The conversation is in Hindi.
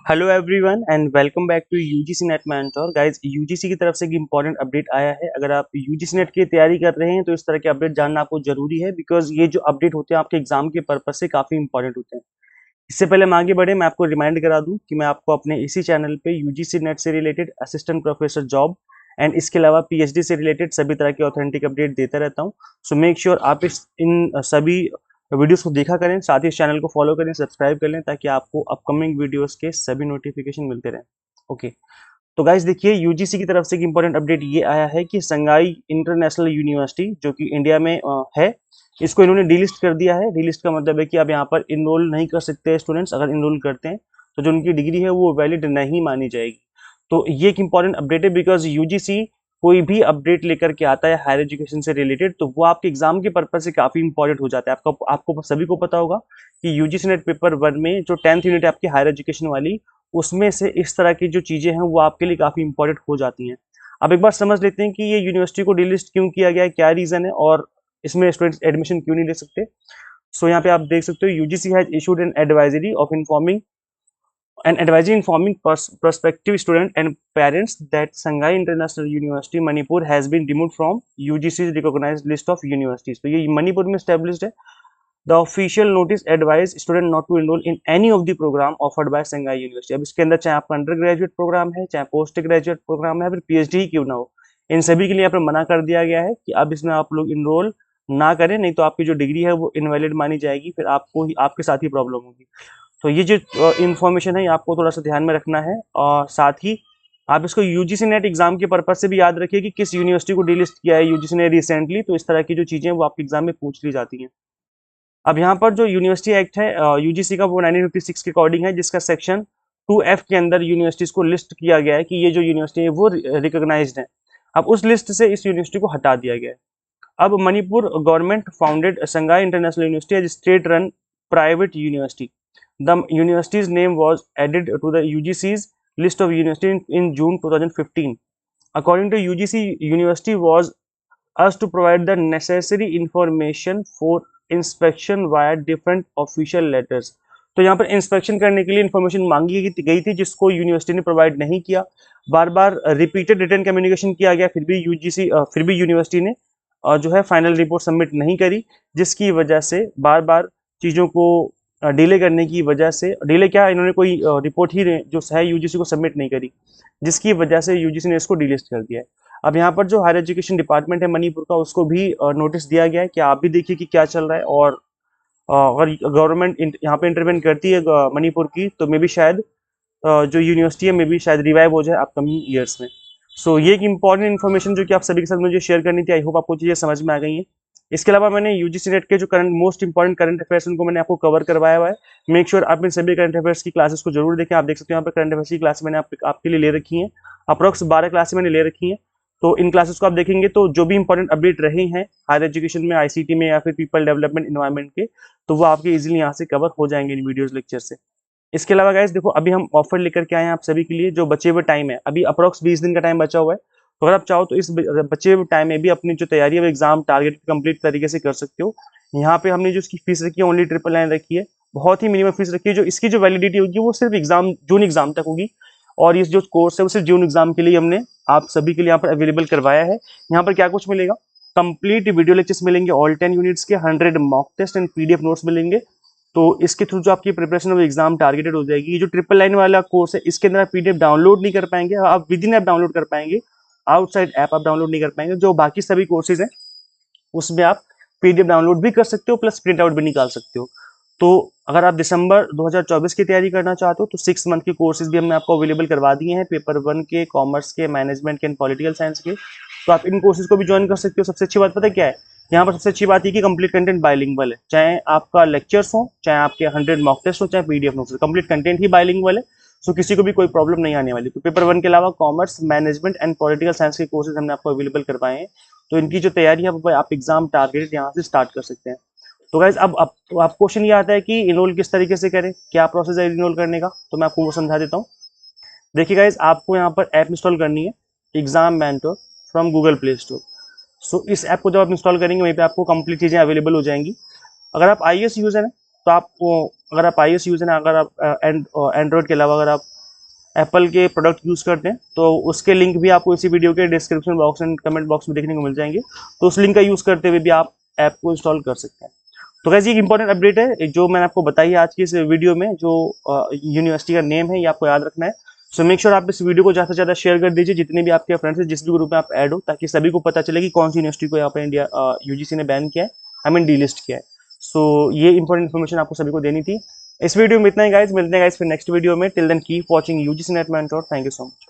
Hello everyone and welcome back to UGC NET mentor guys. UGC की तरफ से एक इंपॉर्टेंट अपडेट आया है। अगर आप यूजीसी नेट की तैयारी कर रहे हैं तो इस तरह के अपडेट जानना आपको जरूरी है, बिकॉज ये जो अपडेट होते हैं आपके एग्जाम के पर्पज से काफी इंपॉर्टेंट होते हैं। इससे पहले हम आगे बढ़े, मैं आपको रिमाइंड करा दूं कि मैं आपको अपने इसी चैनल पे यूजीसी नेट से related assistant professor job and इसके अलावा पीएचडी से रिलेटेड सभी तरह के ऑथेंटिक अपडेट देता रहता हूँ। सो मेक श्योर आप इन सभी वीडियोस को देखा करें, साथ ही इस चैनल को फॉलो करें, सब्सक्राइब कर लें, ताकि आपको अपकमिंग वीडियोस के सभी नोटिफिकेशन मिलते रहें। ओके, तो गाइज देखिए, यूजीसी की तरफ से एक इंपॉर्टेंट अपडेट ये आया है कि संगाई इंटरनेशनल यूनिवर्सिटी जो कि इंडिया में है, इसको इन्होंने डीलिस्ट कर दिया है। डीलिस्ट का मतलब है कि अब यहाँ पर इनरोल नहीं कर सकते स्टूडेंट्स। अगर इनरोल करते हैं तो जो उनकी डिग्री है वो वैलिड नहीं मानी जाएगी। तो ये एक इंपॉर्टेंट अपडेट है, बिकॉज यूजीसी कोई भी अपडेट लेकर के आता है हायर एजुकेशन से रिलेटेड तो वो आपके एग्जाम के पर्पज से काफी इंपॉर्टेंट हो जाता है। आपको सभी को पता होगा कि यूजीसी नेट पेपर 1 में जो 10th यूनिट है आपकी हायर एजुकेशन वाली, उसमें से इस तरह की जो चीजें हैं वो आपके लिए काफी इंपॉर्टेंट हो जाती हैं। अब एक बार समझ लेते हैं कि ये यूनिवर्सिटी को डिलिस्ट क्यों किया गया है, क्या रीजन है और इसमें स्टूडेंट्स एडमिशन क्यों नहीं ले सकते। सो यहाँ पे आप देख सकते हो, UGC has issued an advisory of informing prospective student and parents that Shanghai International University Manipur has been removed from UGC's recognized list of universities। तो ये मणिपुर में established है। The official notice advised student not to enroll in any of the program offered by Shanghai University। अब इसके अंदर चाहे आपका अंडर ग्रेजुएट प्रोग्राम है, चाहे पोस्ट ग्रेजुएट प्रोग्राम है, फिर पीएचडी ही क्यों ना हो, इन सभी के लिए यहाँ पर मना कर दिया गया है कि अब इसमें आप लोग इनरोल ना करें, नहीं तो आपकी जो डिग्री है वो इनवैलिड मानी जाएगी, फिर आपको ही आपके साथ ही प्रॉब्लम होगी। तो ये जो इन्फॉर्मेशन है आपको थोड़ा सा ध्यान में रखना है, और साथ ही आप इसको यूजीसी नेट एग्जाम के पर्पज से भी याद रखिए कि किस यूनिवर्सिटी को डिलिस्ट किया है यूजीसी ने रिसेंटली। तो इस तरह की जो चीजें वो आपके एग्जाम में पूछ ली जाती हैं। अब यहाँ पर जो यूनिवर्सिटी एक्ट है यूजीसी का, वो 1956 के अकॉर्डिंग है, जिसका सेक्शन 2F के अंदर यूनिवर्सिटीज को लिस्ट किया गया है कि ये जो यूनिवर्सिटी है वो रिकॉग्नाइज्ड है। अब उस लिस्ट से इस यूनिवर्सिटी को हटा दिया गया है। अब Manipur government founded Sangai international university as state run private university. The university's name was added to the UGC's list of universities in June 2015. According to UGC, university was asked to provide the necessary information for inspection via different official letters। तो यहाँ पर इंस्पेक्शन करने के लिए इंफॉर्मेशन मांगी गई थी, जिसको यूनिवर्सिटी ने प्रोवाइड नहीं किया। बार बार रिपीटेड रिटर्न कम्युनिकेशन किया गया, फिर भी यूनिवर्सिटी ने जो है फाइनल रिपोर्ट सबमिट नहीं करी, जिसकी वजह से बार बार चीज़ों को डिले करने की वजह से, डिले क्या, इन्होंने कोई रिपोर्ट ही जो है यूजीसी को सबमिट नहीं करी, जिसकी वजह से यूजीसी ने इसको डिलिस्ट कर दिया है। अब यहाँ पर जो हायर एजुकेशन डिपार्टमेंट है मणिपुर का, उसको भी नोटिस दिया गया है कि आप भी देखिए कि क्या चल रहा है, और अगर गवर्नमेंट यहाँ पे इंटरवेन करती है मणिपुर की, तो मे भी शायद जो यूनिवर्सिटी है मे भी शायद रिवाइव हो जाए अपकमिंग ईयर्स में। सो ये एक इंपॉर्टेंट इन्फॉर्मेशन जो कि आप सभी के साथ मुझे शेयर करनी थी। आई होप आपको चीज़ें समझ में आ गई हैं। इसके अलावा मैंने यूजीसी नेट के जो current most important current affairs उनको मैंने आपको कवर करवाया हुआ है। मेक श्योर आप इन सभी करंट अफेयर्स की क्लासेस को जरूर देखें। आप देख सकते हो यहाँ पर करंट अफेयर्स की क्लास मैंने आपके लिए ले रखी है, अप्रॉक्स 12 क्लासेस मैंने ले रखी है। तो इन क्लासेस को आप देखेंगे तो जो भी इंपॉर्टेंट अपडेट रहे हैं हायर एजुकेशन में, आईसीटी में, या फिर पीपल डेवलपमेंट इन्वायरमेंट के, तो वो आपके इजीली यहाँ से कवर हो जाएंगे इन वीडियोस लेक्चर से। इसके अलावा गाइस देखो, अभी हम ऑफर लेकर के आए हैं आप सभी के लिए। जो बचे हुए टाइम है, अभी अप्रॉक्स 20 दिन का टाइम बचा हुआ है, तो अगर आप चाहो तो इस बचे हुए टाइम में भी अपनी जो तैयारी है वो एग्जाम टारगेट कंप्लीट तरीके से कर सकते हो। यहाँ पे हमने जो इसकी फीस रखी है ओनली 999 रखी है, बहुत ही मिनिमम फीस रखी है। जो इसकी जो वैलिडिटी होगी वो सिर्फ जून एग्जाम तक होगी, और ये जो कोर्स है वो सिर्फ जून एग्जाम के लिए हमने आप सभी के लिए यहाँ पर अवेलेबल करवाया है। यहाँ पर क्या कुछ मिलेगा, कंप्लीट वीडियो लेक्चर्स मिलेंगे ऑल 10 यूनिट्स के, 100 mock test and PDF notes मिलेंगे। तो इसके थ्रू जो आपकी प्रिपरेशन है एग्जाम टारगेटेड हो जाएगी। ये जो ट्रिपल लाइन वाला कोर्स है, इसके अंदर आप पीडीएफ डाउनलोड नहीं कर पाएंगे, आप विद इन ऐप डाउनलोड कर पाएंगे, आउटसाइड ऐप आप डाउनलोड नहीं कर पाएंगे। जो बाकी सभी कोर्सेज हैं उसमें आप पीडीएफ डाउनलोड भी कर सकते हो, प्लस प्रिंट आउट भी निकाल सकते हो। तो अगर आप दिसंबर 2024 की तैयारी करना चाहते हो तो 6 मंथ के कोर्सेज भी हमने आपको अवेलेबल करवा दिए हैं, पेपर 1 के, कॉमर्स के, मैनेजमेंट के एंड पॉलिटिकल साइंस के। तो आप इन कोर्सेज को भी ज्वाइन कर सकते हो। सबसे अच्छी बात पता है क्या है, यहाँ पर सबसे अच्छी बात ये कि कंप्लीट कंटेंट बाइलिंगुअल है। चाहे आपका लेक्चर्स हो, चाहे आपके 100 मॉक टेस्ट हो, चाहे पीडीएफ नोट्स हो, कंप्लीट कंटेंट ही बाइलिंगुअल है। सो किसी को भी कोई प्रॉब्लम नहीं आने वाली। तो पेपर 1 के अलावा commerce, management and political science के कोर्सेज हमने आपको अवेलेबल करवाए हैं। तो इनकी जो तैयारी है आप एग्जाम टारगेटेड यहाँ से स्टार्ट कर सकते हैं। तो गाइज अब क्वेश्चन ये आता है कि इनरोल किस तरीके से करें, क्या प्रोसेस है इनरोल करने का, तो मैं आपको वो समझा देता हूँ। देखिए गाइज, आपको यहाँ पर ऐप इंस्टॉल करनी है, exam mentor from Google Play Store. So इस ऐप को जब आप इंस्टॉल करेंगे वहीं पे आपको कंप्लीट चीज़ें अवेलेबल हो जाएंगी। अगर आप iOS यूजर हैं तो आपको, अगर आप iOS यूजर हैं, अगर आप एंड्रॉइड के अलावा अगर आप एप्पल के प्रोडक्ट यूज़ करते हैं, तो उसके लिंक भी आपको इसी वीडियो के description box and comment box में देखने को मिल जाएंगे। तो उस लिंक का यूज़ करते हुए भी आप ऐप को इंस्टॉल कर सकते हैं। तो गाइस ये एक इंपॉर्टेंट अपडेट है जो मैंने आपको बताई है आज की इस वीडियो में, जो यूनिवर्सिटी का नेम है ये आपको याद रखना है। सो मेक श्योर आप इस वीडियो को ज़्यादा से ज़्यादा शेयर कर दीजिए जितने भी आपके फ्रेंड्स हैं, जिस भी ग्रुप में आप ऐड हो, ताकि सभी को पता चले कि कौन सी यूनिवर्सिटी को यहाँ पर इंडिया यूजीसी ने बैन किया है, आई मीन डीलिस्ट किया है। सो ये इंपॉर्टेंट इन्फॉर्मेशन आपको सभी को देनी थी। इस वीडियो में इतना ही गाइस, मिलते हैं गाइस फिर नेक्स्ट वीडियो में। Till then keep watching UGC NET mentor. Thank you so much.